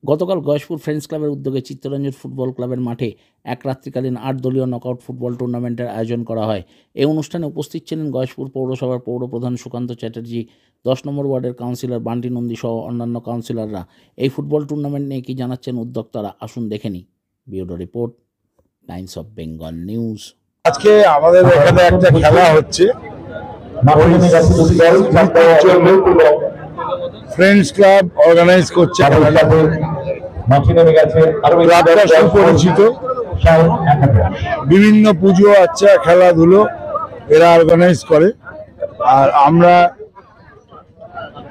গতকাল গয়েশপুর ফ্রেন্ডস ক্লাবের উদ্যোগে চিত্তরঞ্জন ফুটবল ক্লাবের মাঠে এক রাত্রিকালীন 8 দলীয় নকআউট ফুটবল টুর্নামেন্টের আয়োজন করা হয়। এই অনুষ্ঠানে উপস্থিত ছিলেন গয়েশপুর পৌরসভার পৌরপ্রধান সুকান্ত চ্যাটার্জি, 10 নম্বর ওয়ার্ডের কাউন্সিলর বান্টি নন্দী সহ অন্যান্য কাউন্সিলররা। এই ফুটবল টুর্নামেন্ট নিয়ে কী জানাচ্ছেন উদ্যোক্তারা, আসুন দেখে নিই। Bureau report, Times of Bengal news. আজকে আমাদের এখানে একটা খেলা হচ্ছে, ফ্রেন্ডস ক্লাব অর্গানাইজ করছে। ক্লাবটা সুপরিচিত, বিভিন্ন পুজো, আচ্ছা খেলাধুলো এরা অর্গানাইজ করে। আর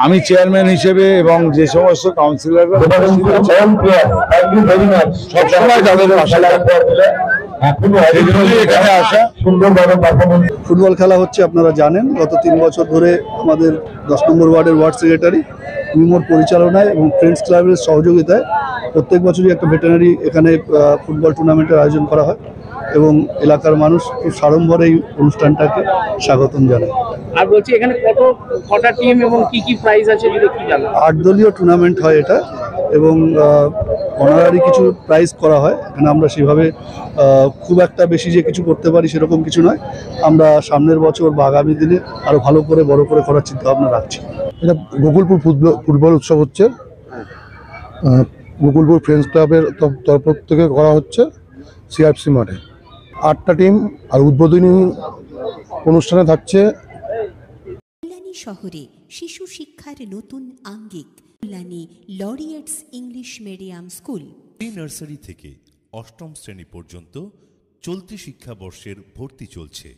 আমি চেয়ারম্যান হিসেবে এবং যে সমস্ত কাউন্সিলররা সবসময় তাদের এখানে আসা। ফুটবল খেলা হচ্ছে, আপনারা জানেন গত 3 বছর ধরে আমাদের 10 নম্বর ওয়ার্ডের ওয়ার্ড সেক্রেটারি মিমোর পরিচালনায় এবং ফ্রেন্ডস ক্লাবের সহযোগিতায় প্রত্যেক বছরই একটা ভেটেরিনারি এখানে ফুটবল টুর্নামেন্টের আয়োজন করা হয় এবং এলাকার মানুষ খুব সাড়ম্বরে এই অনুষ্ঠানটাকে স্বাগতম জানায়। আর বলছি এখানে কটা টিম এবং কি কি প্রাইজ আছে যদি একটু জানান। 8 দলীয় টুর্নামেন্ট হয় এটা এবং অনারারি কিছু প্রাইজ করা হয়। এখানে আমরা সেভাবে খুব একটা বেশি যে কিছু করতে পারি সেরকম কিছু নয়। আমরা সামনের বছর বা আগামী দিনে আরো ভালো করে বড় করে করার চিন্তা ভাবনা রাখছি। এটা গোকুলপুর ফুটবল উৎসব হচ্ছে, গোকুলপুর ফ্রেন্ডস ক্লাবের তরফ থেকে করা হচ্ছে সিআরসি মাঠে। 8টা টিম আর উদ্বোধনী অনুষ্ঠানে থাকছে কল্যাণী শহরে শিশু শিক্ষার নতুন আঙ্গিক Kalyani laureates English medium school. Pre nursery থেকে 8ম শ্রেণী পর্যন্ত চলতি শিক্ষাবর্ষের ভর্তি চলছে।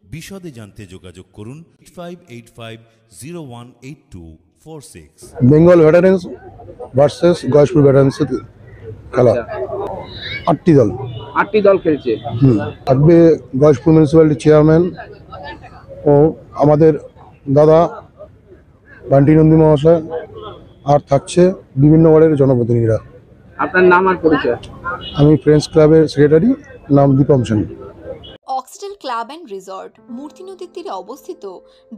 বিশদে জানতে যোগাযোগ করুন 8585018246। বেঙ্গল ভেটারেন্স ভার্সেস গয়েশপুর ভেটারেন্সের খেলা। 8টি দল খেলছে। থাকবে গয়েশপুর মিউনিসিপ্যালিটি চেয়ারম্যান ও আমাদের দাদা বান্টি নন্দী মহাশয়, আর থাকছে বিভিন্ন ওয়ার্ডের জনপ্রতিনিধিরা। আপনার নাম আর পরিচয়? আমি ফ্রেন্ডস ক্লাবের সেক্রেটারি, নাম Deepam Sen. অক্সটেল club and resort মূর্তি নদীর তীরে অবস্থিত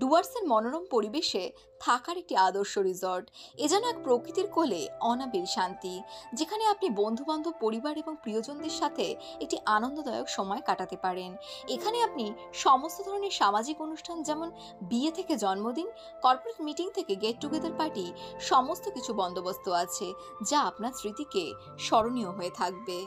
ডুয়ার্সের মনোরম পরিবেশে থাকার একটি আদর্শ রিসর্ট। এ যেন এক প্রকৃতির কোলে অনাবিল শান্তি, যেখানে আপনি বন্ধুবান্ধব, পরিবার এবং প্রিয়জনদের সাথে একটি আনন্দদায়ক সময় কাটাতে পারেন। এখানে আপনি সমস্ত ধরনের সামাজিক অনুষ্ঠান, যেমন বিয়ে থেকে জন্মদিন, কর্পোরেট মিটিং থেকে গেট টুগেদার পার্টি, সমস্ত কিছু বন্দোবস্ত আছে, যা আপনার স্মৃতিকে স্মরণীয় হয়ে থাকবে।